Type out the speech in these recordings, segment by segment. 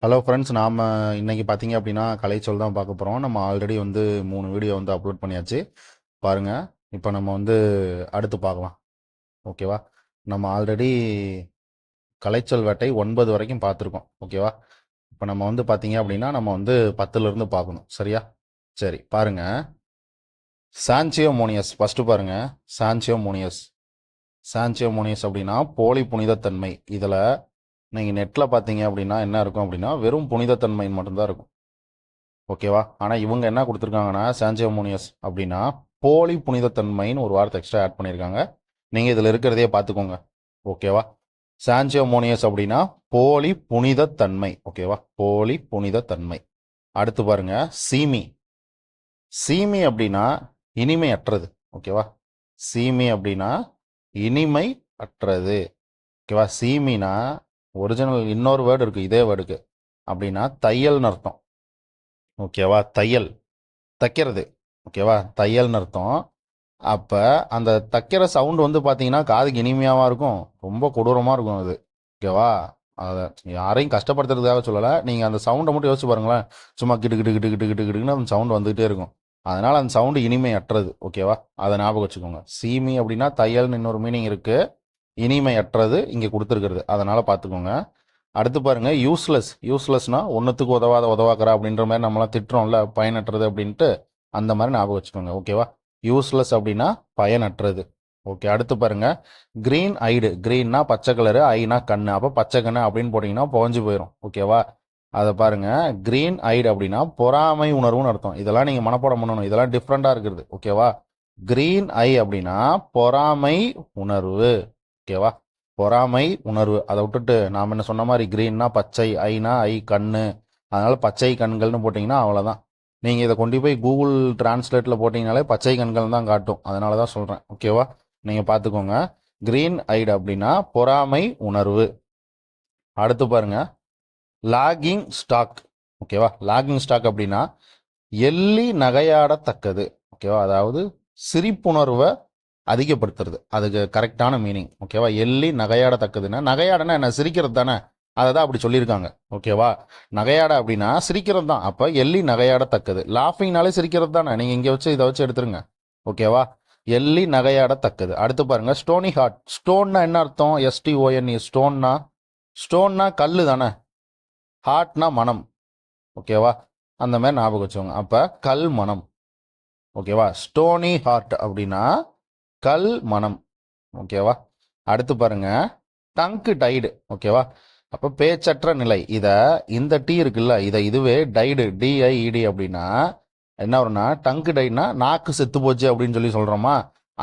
Hello friends, நாம் இன்னைக்கு பார்த்தீங்க அப்படின்னா கலைச்சொல் தான் பார்க்க போகிறோம். நம்ம ஆல்ரெடி வந்து 3 வீடியோ வந்து அப்லோட் பண்ணியாச்சு. பாருங்கள், இப்போ நம்ம வந்து அடுத்து பார்க்கலாம். ஓகேவா? நம்ம ஆல்ரெடி கலைச்சொல் வேட்டை 9 வரைக்கும் பார்த்துருக்கோம். ஓகேவா? இப்போ நம்ம வந்து பார்த்தீங்க அப்படின்னா நம்ம வந்து 10லேருந்து பார்க்கணும். சரியா? சரி, பாருங்க. சான்சியோமோனியஸ் ஃபஸ்ட்டு பாருங்க. சான்சியோமோனியஸ் சான்சியோமோனியஸ் அப்படின்னா போலி புனிதத்தன்மை. இதில் நீங்கள் நெட்டில் பார்த்தீங்க அப்படின்னா என்ன இருக்கும் அப்படின்னா வெறும் புனிதத்தன்மை மட்டும்தான் இருக்கும். ஓகேவா? ஆனால் இவங்க என்ன கொடுத்துருக்காங்கன்னா சான்சியோமோனியஸ் அப்படின்னா போலி புனிதத்தன்மைன்னு ஒரு வார்த்தை எக்ஸ்ட்ரா ஆட் பண்ணியிருக்காங்க. நீங்கள் இதில் இருக்கிறதையே பார்த்துக்கோங்க. ஓகேவா? சான்சியோமோனியஸ் அப்படின்னா போலி புனிதத்தன்மை. ஓகேவா? போலி புனிதத்தன்மை. அடுத்து பாருங்க, சீமி. சீமி அப்படின்னா இனிமை அற்றது. ஓகேவா? சீமி அப்படின்னா இனிமை அற்றது. ஓகேவா? சீமினா ஒரிஜினல் இன்னொரு வேர்டு இருக்குது இதே வேர்டுக்கு. அப்படின்னா தையல்னு அர்த்தம். ஓகேவா? தையல், தைக்கிறது. ஓகேவா? தையல்னு அர்த்தம். அப்போ அந்த தைக்கிற சவுண்டு வந்து பார்த்தீங்கன்னா காதுக்கு இனிமையாகவும் இருக்கும், ரொம்ப கொடூரமாக இருக்கும் அது. ஓகேவா? அதை யாரையும் கஷ்டப்படுத்துறதுக்காக சொல்லலை. நீங்கள் அந்த சவுண்டை மட்டும் யோசிச்சு பாருங்களேன். சும்மா கிட்டு கிட்டு கிட்டு கிட்டு கிட்டு கிட்டுன்னு அந்த சவுண்டு வந்துகிட்டே இருக்கும். அதனால் அந்த சவுண்டு இனிமை அற்றது. ஓகேவா? அதை ஞாபகம் வச்சுக்கோங்க. சீமி அப்படின்னா தையல்னு இன்னொரு மீனிங் இருக்குது. இனிமை அற்றது இங்கே கொடுத்துருக்கிறது. அதனால் பார்த்துக்கோங்க. அடுத்து பாருங்க, யூஸ்லெஸ். யூஸ்லெஸ்னா ஒன்றுத்துக்கு உதவாத உதவாக்குறா அப்படின்ற மாதிரி நம்மளாம் திட்டுறோம்ல, பயனற்றது அப்படின்ட்டு. அந்த மாதிரி ஞாபகம் வச்சுக்கோங்க. ஓகேவா? யூஸ்லெஸ் அப்படின்னா பயனற்றது. ஓகே, அடுத்து பாருங்க, கிரீன் ஐடு. கிரீன்னா பச்சை கலரு, ஐனா கண்ணு. அப்போ பச்சை கண்ணு அப்படின்னு போட்டிங்கன்னா புகஞ்சு போயிடும். ஓகேவா? அதை பாருங்க, கிரீன் ஐடு அப்படின்னா பொறாமை உணர்வுன்னு அர்த்தம். இதெல்லாம் நீங்கள் மனப்பாடம் பண்ணணும், இதெல்லாம் டிஃப்ரெண்டாக இருக்கிறது. ஓகேவா? கிரீன் ஐ அப்படின்னா பொறாமை உணர்வு. ஓகேவா? பொறாமை உணர்வு. அதை விட்டுட்டு நாம் என்ன சொன்ன மாதிரி கிரீன்னா பச்சை, ஐனா ஐ கண்ணு, அதனால பச்சை கண்கள்னு போட்டிங்கன்னா அவ்வளோதான். நீங்கள் இதை கொண்டு போய் கூகுள் டிரான்ஸ்லேட்டில் போட்டிங்கனாலே பச்சை கண்கள் தான் காட்டும். அதனால தான் சொல்கிறேன். ஓகேவா? நீங்கள் பார்த்துக்கோங்க. கிரீன் ஐடு அப்படின்னா பொறாமை உணர்வு. அடுத்து பாருங்க, லாகிங் ஸ்டாக். ஓகேவா? லாகிங் ஸ்டாக் அப்படின்னா எள்ளி நகையாடத்தக்கது. ஓகேவா? அதாவது சிரிப்புணர்வை அதிகப்படுத்துறது. அதுக்கு கரெக்டான மீனிங். ஓகேவா? எள்ளி நகையாடத்தக்கதுன்னா, நகையாடனா என்ன, சிரிக்கிறது தானே. அதை தான் அப்படி சொல்லியிருக்காங்க. ஓகேவா? நகையாட அப்படின்னா சிரிக்கிறது தான். அப்போ எள்ளி நகையாடத்தக்கது. லாஃபிங்னாலே சிரிக்கிறது தானே. நீங்கள் இங்கே வச்சு இதை வச்சு எடுத்துருங்க. ஓகேவா? எள்ளி நகையாடத்தக்கது. அடுத்து பாருங்க, ஸ்டோனி ஹார்ட். ஸ்டோன்னா என்ன அர்த்தம்? STONE. ஸ்டோன்னா, ஸ்டோன்னா கல் தானே. ஹார்ட்னா மனம். ஓகேவா? அந்த மாதிரி ஞாபகம் வச்சுக்கோங்க. அப்போ கல் மனம். ஓகேவா? ஸ்டோனி ஹார்ட் அப்படின்னா கல் மனம். ஓகேவா? அடுத்து பாருங்க, டங்கு டைடு. ஓகேவா? அப்போ பேச்சற்ற நிலை. இதை இந்த டீ இருக்குல்ல, இதை இதுவே டைடு, DIED அப்படின்னா என்ன வரும்னா, டங்கு டைட்னா நாக்கு செத்து போச்சு அப்படின்னு சொல்லி சொல்கிறோமா,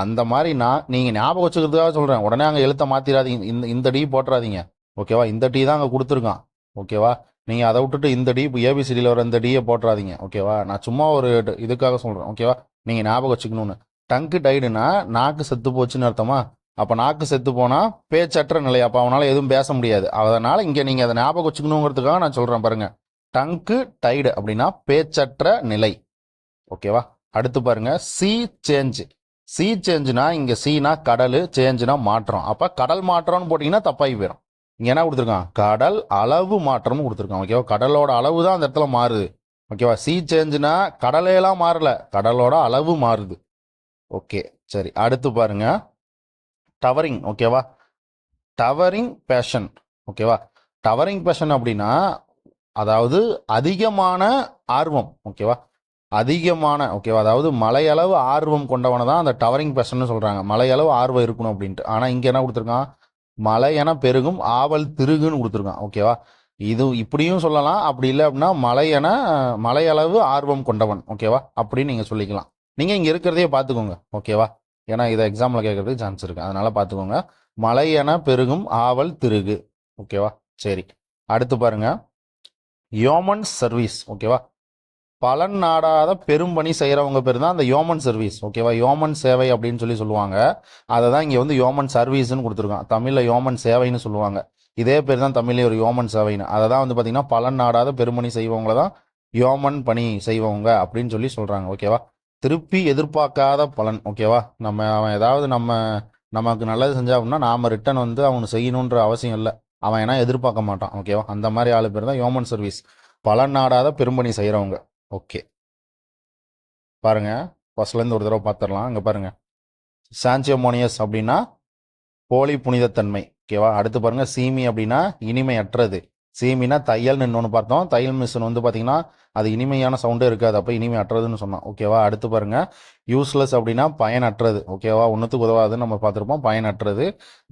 அந்த மாதிரி நீங்கள் ஞாபகம் வச்சுக்கிறதுக்காக சொல்கிறேன். உடனே அங்கே எழுத்த மாற்றிடாதீங்க. இந்த டீ போட்டுறாதீங்க. ஓகேவா? இந்த டீ தான் அங்கே கொடுத்துருக்கான். ஓகேவா? நீங்கள் அதை விட்டுட்டு இந்த டீ, இப்போ ABCDயில் வர இந்த டீயை போட்டுறாதீங்க. ஓகேவா? நான் சும்மா ஒரு இதுக்காக சொல்கிறேன். ஓகேவா? நீங்கள் ஞாபகம் வச்சுக்கணும்னு. டங்கு டைடுனா நாக்கு செத்து போச்சுன்னு அர்த்தமா. அப்போ நாக்கு செத்து போனால் பேச்சற்ற நிலை. அப்போ அவனால் எதுவும் பேச முடியாது. அதனால் இங்கே நீங்கள் அதை ஞாபகம் வச்சுக்கணுங்கிறதுக்காக நான் சொல்கிறேன். பாருங்க, டங்கு டைடு அப்படின்னா பேச்சற்ற நிலை. ஓகேவா? அடுத்து பாருங்க, சி சேஞ்ச். சி சேஞ்சுனா இங்கே சீனா கடல், சேஞ்சுனா மாற்றம். அப்போ கடல் மாற்றம்னு போட்டிங்கன்னா தப்பாகி போயிடும். இங்கே என்ன கொடுத்துருக்கான்? கடல் அளவு மாற்றம்னு கொடுத்துருக்கான். ஓகேவா? கடலோட அளவு தான் அந்த இடத்துல மாறுது. ஓகேவா? சி சேஞ்சுனா கடலையெல்லாம் மாறல, கடலோட அளவு மாறுது. ஓகே, சரி. அடுத்து பாருங்க, டவரிங். ஓகேவா? Towering passion. ஓகேவா? டவரிங் பேஷன் அப்படின்னா அதாவது அதிகமான ஆர்வம். ஓகேவா? அதிகமான, ஓகேவா, அதாவது மலையளவு ஆர்வம் கொண்டவனை தான் அந்த டவரிங் பேஷன் சொல்கிறாங்க. மலையளவு ஆர்வம் இருக்கணும் அப்படின்ட்டு. ஆனால் இங்கே என்ன கொடுத்துருக்கான்? மலை என பெருகும் ஆவல் திருகுன்னு கொடுத்துருக்கான். ஓகேவா? இது இப்படியும் சொல்லலாம். அப்படி இல்லை அப்படின்னா மலையளவு ஆர்வம் கொண்டவன். ஓகேவா? அப்படின்னு நீங்கள் சொல்லிக்கலாம். நீங்கள் இங்கே இருக்கிறதையே பார்த்துக்கோங்க. ஓகேவா? ஏன்னா இதை எக்ஸாம்பிள் கேட்கறதுக்கு சான்ஸ் இருக்குது. அதனால் பார்த்துக்கோங்க. மலை என பெருகும் ஆவல் திருகு. ஓகேவா? சரி. அடுத்து பாருங்க, யோமன் சர்வீஸ். ஓகேவா? பலன் நாடாத பெரும்பணி செய்கிறவங்க பேர் தான் அந்த யோமன் சர்வீஸ். ஓகேவா? யோமன் சேவை அப்படின்னு சொல்லி சொல்லுவாங்க. அதை தான் இங்கே வந்து யோமன் சர்வீஸ்ன்னு கொடுத்துருக்கான். தமிழில் யோமன் சேவைன்னு சொல்லுவாங்க. இதே பேர் தான் தமிழ்லேயே ஒரு யோமன் சேவைன்னு. அதை தான் வந்து பார்த்திங்கன்னா பலன் நாடாத பெரும்பணி செய்வவங்கள தான் யோமன் பணி செய்வவங்க அப்படின்னு சொல்லி சொல்கிறாங்க. ஓகேவா? திருப்பி எதிர்பார்க்காத பலன். ஓகேவா? அவன் ஏதாவது நமக்கு நல்லது செஞ்சா அப்படின்னா நாம் ரிட்டன் வந்து அவனு செய்யணுன்ற அவசியம் இல்லை. அவன் ஏன்னா எதிர்பார்க்க மாட்டான். ஓகேவா, அந்த மாதிரி ஆளு பேர் தான் ஹியூமன் சர்வீஸ், பலன் நாடாத பெரும்பணி செய்கிறவங்க. ஓகே, பாருங்க, ஃபர்ஸ்ட்லேருந்து ஒரு தடவை பார்த்துடலாம். இங்கே பாருங்க, சான்சியோமோனியஸ் அப்படின்னா போலி புனிதத்தன்மை. ஓகேவா, அடுத்து பாருங்க, சீமி அப்படின்னா இனிமையற்றது. சீமினா தையல்னு இன்னொன்று பார்த்தோம். தையல் மிஷின் வந்து பார்த்தீங்கன்னா அது இனிமையான சவுண்டே இருக்காது, அப்போ இனிமையற்றதுன்னு சொன்னோம். ஓகேவா, அடுத்து பாருங்க, யூஸ்லெஸ் அப்படின்னா பயனற்றது. ஓகேவா, ஒன்றுத்துக்கு உதவாதுன்னு நம்ம பார்த்துருப்போம், பயனற்றது.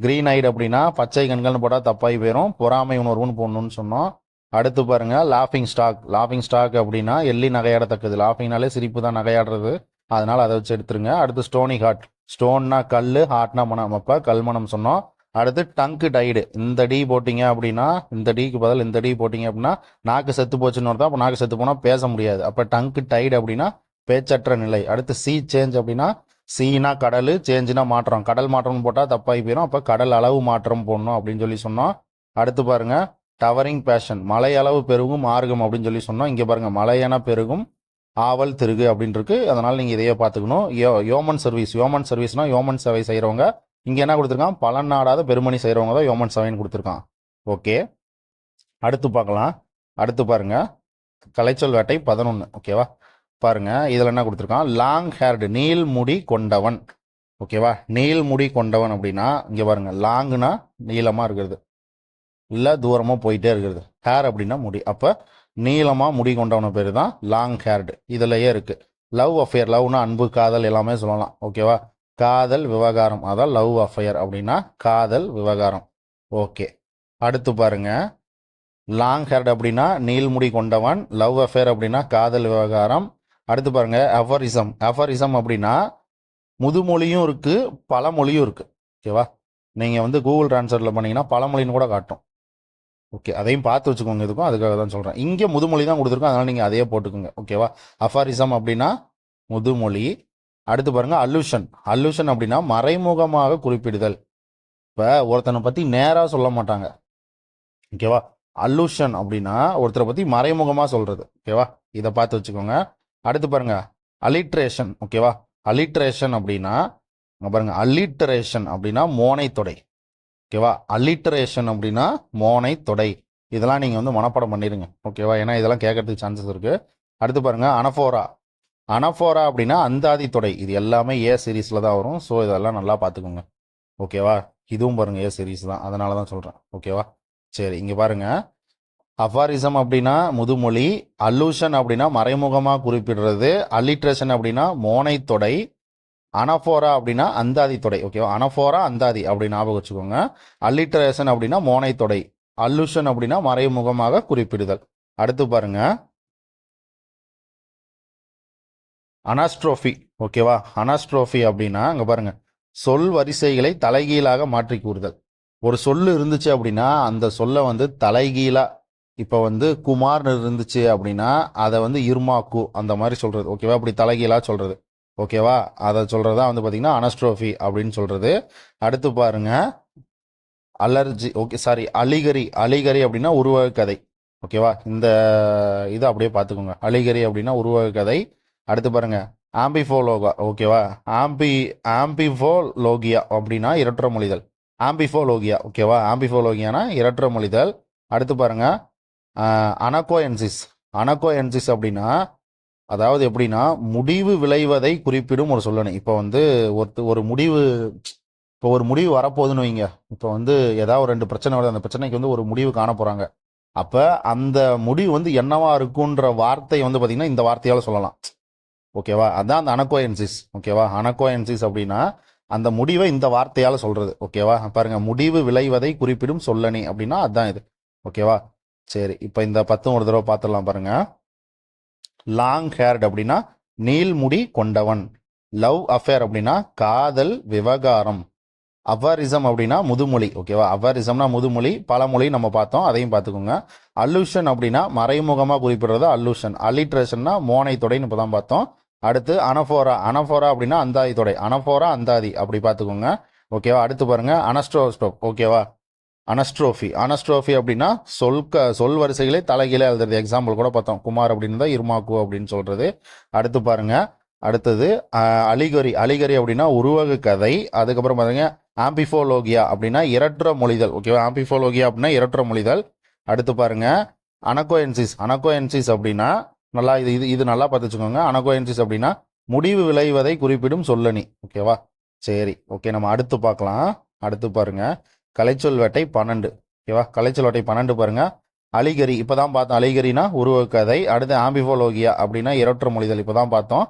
கிரீன் ஐடு அப்படின்னா பச்சை கண்கள்னு போட்டால் தப்பாகி போயிடும், பொறாமை உணர்வுன்னு போடணும்னு சொன்னோம். அடுத்து பாருங்க, லாஃபிங் ஸ்டாக். லாஃபிங் ஸ்டாக் அப்படின்னா எள்ளி நகையாடத்தக்கது. லாஃபிங்னாலே சிரிப்பு தான், நகையாடுறது, அதனால அதை வச்சு எடுத்துருங்க. அடுத்து ஸ்டோனி ஹார்ட். ஸ்டோன்னா கல், ஹார்ட்னா மனம், அப்போ கல்மனம் சொன்னோம். அடுத்து டங்கு டைடு. இந்த டி போட்டிங்க அப்படின்னா, இந்த டிக்கு பதில் இந்த டி போட்டிங்க அப்படின்னா நாக்கு செத்து போச்சுன்னு வருது. அப்போ நாக்கு செத்து போனால் பேச முடியாது, அப்போ டங்கு டைடு அப்படின்னா பேச்சற்ற நிலை. அடுத்து சி சேஞ்ச் அப்படின்னா, சீனா கடல், சேஞ்சுனா மாற்றம். கடல் மாற்றம்னு போட்டால் தப்பாகி போயிடும், அப்போ கடல் அளவு மாற்றம் போடணும் அப்படின்னு சொல்லி சொன்னோம். அடுத்து பாருங்க, டவரிங் பேஷன். மலை அளவு பெருகும் மார்க்கம் அப்படின்னு சொல்லி சொன்னோம். இங்கே பாருங்க, மலையென பெருகும் ஆவல் திருகு அப்படின்னு இருக்கு, அதனால நீங்கள் இதையே பார்த்துக்கணும். Yeoman service. யோமன் சர்வீஸ்னா யோமன் சேவை செய்கிறவங்க. இங்கே என்ன கொடுத்துருக்கான், பலன் நாடாத பெருமணி செய்கிறவங்க தான் யோமன் சேவைன்னு கொடுத்துருக்கான். ஓகே, அடுத்து பார்க்கலாம். அடுத்து பாருங்க, கலைச்சொல் வேட்டை 11. ஓகேவா, பாருங்க, இதில் என்ன கொடுத்துருக்கான், லாங் ஹேர்டு, நீள் முடி கொண்டவன். ஓகேவா, நீள் முடி கொண்டவன் அப்படின்னா இங்கே பாருங்க, லாங்குனா நீளமாக இருக்கிறது, இல்லை தூரமாக போயிட்டே இருக்கிறது. ஹேர் அப்படின்னா முடி, அப்போ நீளமாக முடி கொண்டவன பேர் தான் லாங் ஹேர்டு. இதுலையே இருக்குது லவ் அஃபேர். லவ்னா அன்பு, காதல் எல்லாமே சொல்லலாம். ஓகேவா, காதல் விவகாரம், அதான் லவ் அஃபேர் அப்படின்னா காதல் விவகாரம். ஓகே, அடுத்து பாருங்க, லாங் ஹேர்டு அப்படின்னா நீள்முடி கொண்டவன், லவ் அஃபேர் அப்படின்னா காதல் விவகாரம். அடுத்து பாருங்க, அஃபரிசம். அஃபரிசம் அப்படின்னா முதுமொழியும் இருக்கு, பழமொழியும் இருக்கு. ஓகேவா, நீங்கள் வந்து கூகுள் டிரான்ஸ்லேட்டில் பண்ணீங்கன்னா பழமொழின்னு கூட காட்டும். ஓகே, அதையும் பார்த்து வச்சுக்கோங்க, இதுக்கும் அதுக்காக தான் சொல்கிறேன். இங்கே முதுமொழி தான் கொடுத்துருக்கோம், அதனால் நீங்கள் அதையே போட்டுக்கோங்க. ஓகேவா, அஃபாரிசம் அப்படின்னா முதுமொழி. அடுத்து பாருங்க, அல்லூஷன். அல்லூஷன் அப்படின்னா மறைமுகமாக குறிப்பிடுதல். இப்போ ஒருத்தனை பற்றி நேராக சொல்ல மாட்டாங்க. ஓகேவா, அல்லூஷன் அப்படின்னா ஒருத்தரை பற்றி மறைமுகமாக சொல்கிறது. ஓகேவா, இதை பார்த்து வச்சுக்கோங்க. அடுத்து பாருங்க, அலிட்ரேஷன். ஓகேவா, அலிட்ரேஷன் அப்படின்னா பாருங்க, அல்லிட்டரேஷன் அப்படின்னா மோனை தொடை. ஓகேவா, அல்லிட்டரேஷன் அப்படின்னா மோனை தொடை. இதெல்லாம் நீங்கள் வந்து மனப்பாடம் பண்ணிடுங்க. ஓகேவா, ஏன்னா இதெல்லாம் கேட்கறதுக்கு சான்சஸ் இருக்குது. அடுத்து பாருங்கள், அனஃபோரா. அனஃபோரா அப்படின்னா அந்தாதி தொடை. இது எல்லாமே ஏ சீரீஸில் தான் வரும், ஸோ இதெல்லாம் நல்லா பார்த்துக்கோங்க. ஓகேவா, இதுவும் பாருங்கள் ஏ சீரீஸ் தான், அதனால தான் சொல்கிறேன். ஓகேவா, சரி, இங்கே பாருங்கள், அஃபாரிசம் அப்படின்னா முதுமொழி, அல்லூஷன் அப்படின்னா மறைமுகமாக குறிப்பிடுறது, அல்லிட்ரேஷன் அப்படின்னா மோனை தொடை, அனஃபோரா அப்படின்னா அந்தாதி தொடை. ஓகேவா, அனஃபோரா அந்தாதி அப்படி ஞாபகம் வச்சுக்கோங்க. அல்லிட்ரேஷன் அப்படின்னா மோனை தொடை, அல்லூஷன் அப்படின்னா மறைமுகமாக குறிப்பிடுதல். அடுத்து பாருங்க, அனாஸ்ட்ரோஃபி. ஓகேவா, அனாஸ்ட்ரோஃபி அப்படின்னா அங்கே பாருங்க, சொல் வரிசைகளை தலைகீழாக மாற்றி கூறுதல். ஒரு சொல்லு இருந்துச்சு அப்படின்னா அந்த சொல்லை வந்து தலைகீழா, இப்போ வந்து குமார்னு இருந்துச்சு அப்படின்னா அதை வந்து இருமாக்கு அந்த மாதிரி சொல்றது. ஓகேவா, அப்படி தலைகீழா சொல்றது. ஓகேவா, அதை சொல்கிறதா வந்து பார்த்திங்கன்னா அனஸ்ட்ரோஃபி அப்படின்னு சொல்கிறது. அடுத்து பாருங்க, allergy. Okay, sorry, allegory. Allegory அப்படின்னா உருவக கதை. ஓகேவா, இந்த இதை அப்படியே பார்த்துக்கோங்க, அலிகரி அப்படின்னா உருவக கதை. அடுத்து பாருங்க, ஆம்பிஃபோலோகா. ஓகேவா, ஆம்பிஃபோலோகியா அப்படின்னா இரற்ற மொழிதல். ஆம்பிஃபோலோகியா. ஓகேவா, ஆம்பிஃபோலோகியானா இரற்ற மொழிதல். அடுத்து பாருங்க, அனகோஎன்சிஸ். அனகோஎன்சிஸ் அப்படின்னா அதாவது எப்படின்னா முடிவு விளைவதை குறிப்பிடும் ஒரு சொல்லணை. இப்போ வந்து ஒரு முடிவு, இப்போ ஒரு முடிவு வரப்போகுதுன்னு வைங்க. இப்போ வந்து ஏதாவது ஒரு 2 பிரச்சனை வருது, அந்த பிரச்சனைக்கு வந்து ஒரு முடிவு காண போகிறாங்க. அப்போ அந்த முடிவு வந்து என்னவா இருக்குன்ற வார்த்தை வந்து பார்த்திங்கன்னா இந்த வார்த்தையால் சொல்லலாம். ஓகேவா, அதான் அந்த அனகோஎன்சிஸ். ஓகேவா, அனகோஎன்சிஸ் அப்படின்னா அந்த முடிவை இந்த வார்த்தையால் சொல்கிறது. ஓகேவா, பாருங்கள், முடிவு விளைவதை குறிப்பிடும் சொல்லணி அப்படின்னா அதுதான் இது. ஓகேவா, சரி, இப்போ இந்த 10 ஒரு தடவை பார்த்துடலாம் பாருங்கள். லாங் ஹேர்ட் அப்படின்னா நீள்முடி கொண்டவன். லவ் அஃபேர் அப்படின்னா காதல் விவகாரம். அஃபாரிசம் அப்படின்னா முதுமொழி. ஓகேவா, அஃபாரிசம்னா முதுமொழி, பழமொழி நம்ம பார்த்தோம், அதையும் பார்த்துக்கோங்க. அல்லூஷன் அப்படின்னா மறைமுகமாக குறிப்பிடுறது அல்லூஷன். அல்லிட்ரேஷன்னா மோனை தொடைன்னு இப்போ தான் பார்த்தோம். அடுத்து அனஃபோரா. அனஃபோரா அப்படின்னா அந்தாதி தொடை. அனஃபோரா அந்தாதி அப்படி பார்த்துக்கோங்க. ஓகேவா, அடுத்து பாருங்க, அனஸ்ட்ரோஸ்டோப். ஓகேவா, அனஸ்ட்ரோஃபி. அனஸ்ட்ரோஃபி அப்படின்னா சொல் வரிசைகளே தலைகீழே எழுதுறது. எக்ஸாம்பிள் கூட பார்த்தோம், குமார் அப்படின்னு தான் இருமாக்கு அப்படின்னு சொல்றது. அடுத்து பாருங்க, அடுத்தது அலிகரி. அலிகரி அப்படின்னா உருவக கதை. அதுக்கப்புறம் பாருங்க, ஆம்பிஃபோலோகியா அப்படின்னா இரட்டுற மொழிதல். ஓகேவா, ஆம்பிஃபோலோகியா அப்படின்னா இரட்டுற மொழிதல். அடுத்து பாருங்க அனகோயன்சிஸ். அனகோயன்சிஸ் அப்படின்னா நல்லா இது இது இது நல்லா பார்த்து வச்சுக்கோங்க. அனகோயன்சிஸ் அப்படின்னா முடிவு விளைவதை குறிப்பிடும் சொல்லணி. ஓகேவா, சரி ஓகே, நம்ம அடுத்து பார்க்கலாம். அடுத்து பாருங்க கலைச்சொல் வேட்டை 12. ஓகேவா, கலைச்சொல் வேட்டை 12 பாருங்க. அலிகரி இப்பதான் பார்த்தோம். அலிகரினா உருவக்கதை. அடுத்து ஆம்பிஃபோலோகியா அப்படின்னா இரட்டுற மொழிதல் இப்பதான் பார்த்தோம்.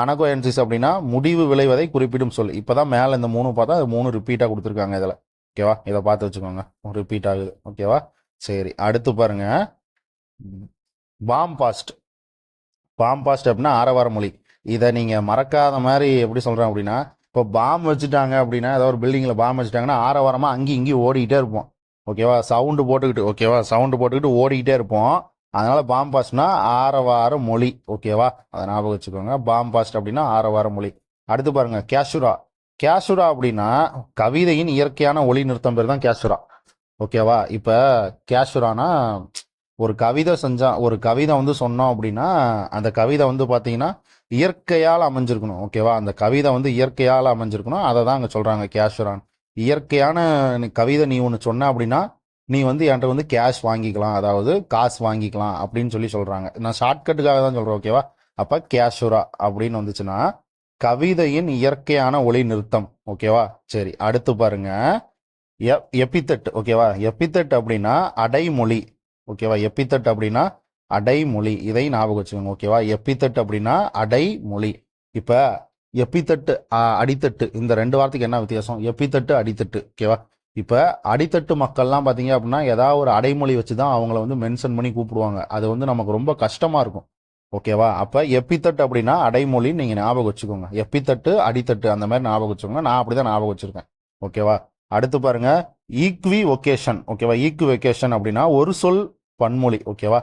அனகோயன்சிஸ் அப்படின்னா முடிவு விளைவதை குறிப்பிடும் சொல். இப்பதான் மேல இந்த 3 பார்த்தா அது 3 ரிப்பீட்டா கொடுத்துருக்காங்க இதுல. ஓகேவா, இதை பார்த்து வச்சுக்கோங்க, ரிப்பீட் ஆகுது. ஓகேவா, சரி அடுத்து பாருங்க பாம்பாஸ்ட். பாம்பாஸ்ட் அப்படின்னா ஆரவார மொழி. இதை நீங்க மறக்காத மாதிரி எப்படி சொல்றேன் அப்படின்னா, இப்போ பாம் வச்சுட்டாங்க அப்படின்னா, ஏதாவது ஒரு பில்டிங்ல பாம் வச்சுட்டாங்கன்னா ஆரவாரமா அங்கேயும் இங்கேயும் ஓடிக்கிட்டே இருப்போம். ஓகேவா, சவுண்டு போட்டுக்கிட்டு. ஓகேவா, சவுண்டு போட்டுக்கிட்டு ஓடிக்கிட்டே இருப்போம். அதனால பாம்பாஸ்ட்னா ஆரவார மொழி. ஓகேவா, அதை ஞாபகம் வச்சுக்கோங்க. பாம்பாஸ்ட் அப்படின்னா ஆரவார மொழி. அடுத்து பாருங்க கேஷுரா. கேஷுரா அப்படின்னா கவிதையின் இயற்கையான ஒளி நிறுத்தம் பேர் தான் கேஷுரா. ஓகேவா, இப்போ கேஷுரானா ஒரு கவிதை ஒரு கவிதை வந்து சொன்னோம் அப்படின்னா அந்த கவிதை வந்து பார்த்தீங்கன்னா இயற்கையால் அமைஞ்சிருக்கணும். ஓகேவா, அந்த கவிதை வந்து இயற்கையால் அமைஞ்சிருக்கணும். அதை தான் அங்கே சொல்கிறாங்க கேஷுரான். இயற்கையான கவிதை நீ ஒன்று சொன்ன அப்படின்னா நீ வந்து என்கிட்ட வந்து கேஷ் வாங்கிக்கலாம், அதாவது காசு வாங்கிக்கலாம் அப்படின்னு சொல்கிறாங்க. நான் ஷார்ட்கட்டுக்காக தான் சொல்கிறேன். ஓகேவா, அப்போ கேஷுரா அப்படின்னு வந்துச்சுன்னா கவிதையின் இயற்கையான ஒளி நிறுத்தம். ஓகேவா, சரி அடுத்து பாருங்க எபித்தட். ஓகேவா, எபித்தட் அப்படின்னா அடைமொழி. ஓகேவா, எபித்தட் அப்படின்னா அடைமொழி. இதை ஞாபகம் வச்சுக்கோங்க. ஓகேவா, எபித்தட் அப்படின்னா அடைமொழி. இப்போ எபித்தட்டு அடித்தட்டு இந்த 2 வார்த்தைக்கு என்ன வித்தியாசம்? எபித்தட்டு அடித்தட்டு. ஓகேவா, இப்போ அடித்தட்டு மக்கள்லாம் பார்த்தீங்க அப்படின்னா ஏதாவது ஒரு அடைமொழி வச்சு தான் அவங்கள வந்து மென்ஷன் பண்ணி கூப்பிடுவாங்க. அது வந்து நமக்கு ரொம்ப கஷ்டமாக இருக்கும். ஓகேவா, அப்போ எபித்தட் அப்படின்னா அடைமொழின்னு நீங்கள் ஞாபகம் வச்சுக்கோங்க. எபித்தட்டு அடித்தட்டு அந்த மாதிரி ஞாபகம் வச்சுக்கோங்க. நான் அப்படி தான் ஞாபகம் வச்சுருக்கேன். ஓகேவா, அடுத்து பாருங்க ஈக்வி ஒகேஷன். ஓகேவா, ஈக்வி ஒகேஷன் அப்படின்னா ஒரு சொல் பன்மொழி. ஓகேவா,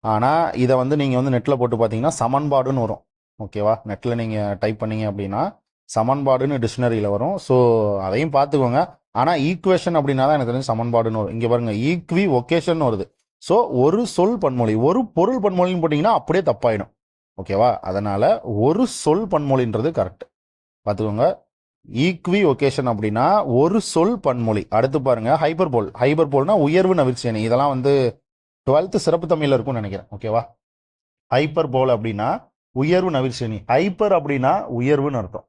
ஆனால் இதை வந்து நீங்கள் வந்து நெட்டில் போட்டு பார்த்தீங்கன்னா சமன்பாடுன்னு வரும். ஓகேவா, நெட்டில் நீங்கள் டைப் பண்ணீங்க அப்படின்னா சமன்பாடுன்னு டிக்ஷனரியில் வரும். ஸோ அதையும் பார்த்துக்கோங்க. ஆனால் ஈக்குவேஷன் அப்படின்னா தான் எனக்கு தெரிஞ்சு சமன்பாடுன்னு வரும். இங்கே பாருங்க ஈக்வி ஒகேஷன் வருது. ஸோ ஒரு சொல் பன்மொழி, ஒரு பொருள் பன்மொழின்னு போட்டிங்கன்னா அப்படியே தப்பாயிடும். ஓகேவா, அதனால் ஒரு சொல் பன்மொழின்றது கரெக்ட் பார்த்துக்கோங்க. ஈக்வி ஒகேஷன் அப்படின்னா ஒரு சொல் பன்மொழி. அடுத்து பாருங்க ஹைப்பர்போல். ஹைப்பர்போல்னா உயர்வு நவிற்சி. இதெல்லாம் வந்து 12th சிறப்பு தமிழில் இருக்கும்னு நினைக்கிறேன். ஓகேவா, ஹைப்பர்போல் அப்படின்னா உயர்வு நவிற்சி. ஹைப்பர் அப்படின்னா உயர்வுன்னு அர்த்தம்.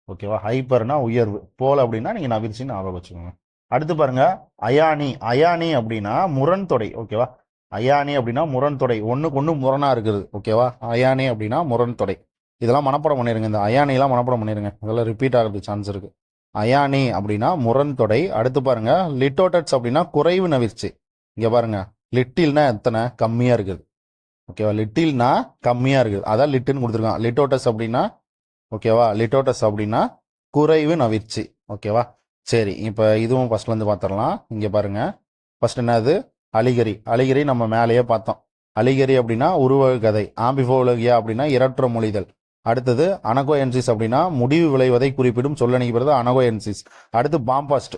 ஓகேவா, ஹைப்பர்னா உயர்வு, போல் அப்படின்னா நீங்க நவிற்சின்னு ஞாபகம் வச்சுக்கோங்க. அடுத்து பாருங்க அயானி. அயானி அப்படின்னா முரண் தொடை. ஓகேவா, அயானி அப்படின்னா முரண் தொடை, ஒண்ணுக்கு ஒண்ணு முரணா இருக்குது. ஓகேவா, அயானி அப்படின்னா முரண் தொடை. இதெல்லாம் மனப்பாடம் பண்ணிருங்க. இந்த அயானிலாம் மனப்பாடம் பண்ணிருங்க, இதெல்லாம் ரிப்பீட் ஆகிறதுக்கு சான்ஸ் இருக்கு. அயானி அப்படின்னா முரண் தொடை. அடுத்து பாருங்க லிட்டோட்டட்ஸ் அப்படின்னா குறைவு நவிற்சி. இங்க பாருங்க லிட்டில்னா எத்தனை? கம்மியா இருக்குது. ஓகேவா, லிட்டில்னா கம்மியா இருக்குது, அதான் லிட்டுன்னு கொடுத்துருக்கான். லிட்டோட்டஸ் அப்படின்னா ஓகேவா, லிட்டோட்டஸ் அப்படின்னா குறைவு நவிற்சி. ஓகேவா, சரி இப்போ இதுவும் ஃபர்ஸ்ட்லேருந்து பார்த்துடலாம். இங்கே பாருங்க ஃபர்ஸ்ட் என்னது? அலிகரி. அலிகரி நம்ம மேலேயே பார்த்தோம். அலிகரி அப்படின்னா உருவக கதை. ஆம்பிஃபோலோகியா அப்படின்னா இரட்டுற மொழிதல். அடுத்தது அனகோயன்சிஸ் அப்படின்னா முடிவு விளைவதை குறிப்பிடும் சொல்லணிக்கிறது அனகோயன்சிஸ். அடுத்து பாம்பாஸ்ட்.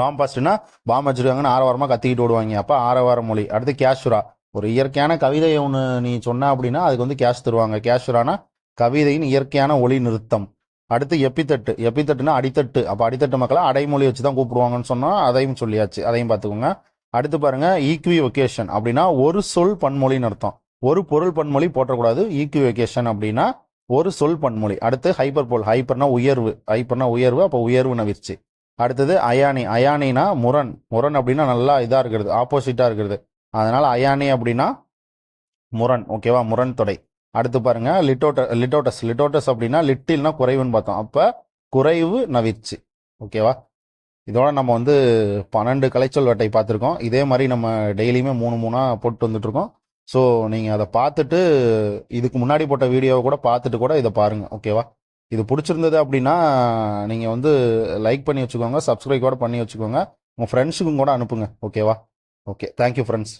பாம்பாஸ்ட்னா பாம் வச்சிருக்காங்கன்னு ஆரவாரமாக கத்திக்கிட்டு ஓடுவாங்க, அப்போ ஆரவார மொழி. அடுத்து கேஷுரா. ஒரு இயற்கையான கவிதையை ஒன்று நீ சொன்ன அப்படின்னா அதுக்கு வந்து கேஷ் தருவாங்க. கேஷுரானா கவிதையின் இயற்கையான ஒளி நிறுத்தம். அடுத்து எப்பித்தட்டு. எப்பித்தட்டுனா அடித்தட்டு. அப்போ அடித்தட்டு மக்களை அடைமொழி வச்சு தான் கூப்பிடுவாங்கன்னு சொன்னால் அதையும் சொல்லியாச்சு, அதையும் பார்த்துக்கோங்க. அடுத்து பாருங்க ஈக்வி ஒகேஷன் அப்படின்னா ஒரு சொல் பன்மொழின்னு அர்த்தம். ஒரு பொருள் பன்மொழி போட்டக்கூடாது. ஈக்வி ஒகேஷன் அப்படின்னா ஒரு சொல் பன்மொழி. அடுத்து ஹைப்பர்போல். ஹைப்பர்னா உயர்வு. ஹைப்பர்னா உயர்வு, அப்போ உயர்வு நவிற்சி. அடுத்தது அயானி. அயானினா முரண். முரண் அப்படின்னா நல்லா இதாக இருக்கிறது, ஆப்போசிட்டாக இருக்கிறது. அதனால அயானி அப்படின்னா முரண். ஓகேவா, முரண் தொடை. அடுத்து பாருங்க லிட்டோட்டஸ். லிட்டோட்டஸ் அப்படின்னா லிட்டில்னா குறைவுன்னு பார்த்தோம், அப்போ குறைவு நவிற்சி. ஓகேவா, இதோட நம்ம வந்து 12 கலைச்சொல் வேட்டை பார்த்துருக்கோம். இதே மாதிரி நம்ம டெய்லியுமே 3 போட்டு வந்துட்டு இருக்கோம். ஸோ நீங்கள் அதை பார்த்துட்டு இதுக்கு முன்னாடி போட்ட வீடியோவை கூட பார்த்துட்டு கூட இதை பாருங்கள். ஓகேவா, இது பிடிச்சிருந்தது அப்படின்னா நீங்கள் வந்து லைக் பண்ணி வச்சுக்கோங்க, சப்ஸ்கிரைப் கூட பண்ணி வச்சுக்கோங்க, உங்கள் ஃப்ரெண்ட்ஸுக்கும் கூட அனுப்புங்க. ஓகேவா, ஓகே, தேங்க்யூ ஃப்ரெண்ட்ஸ்.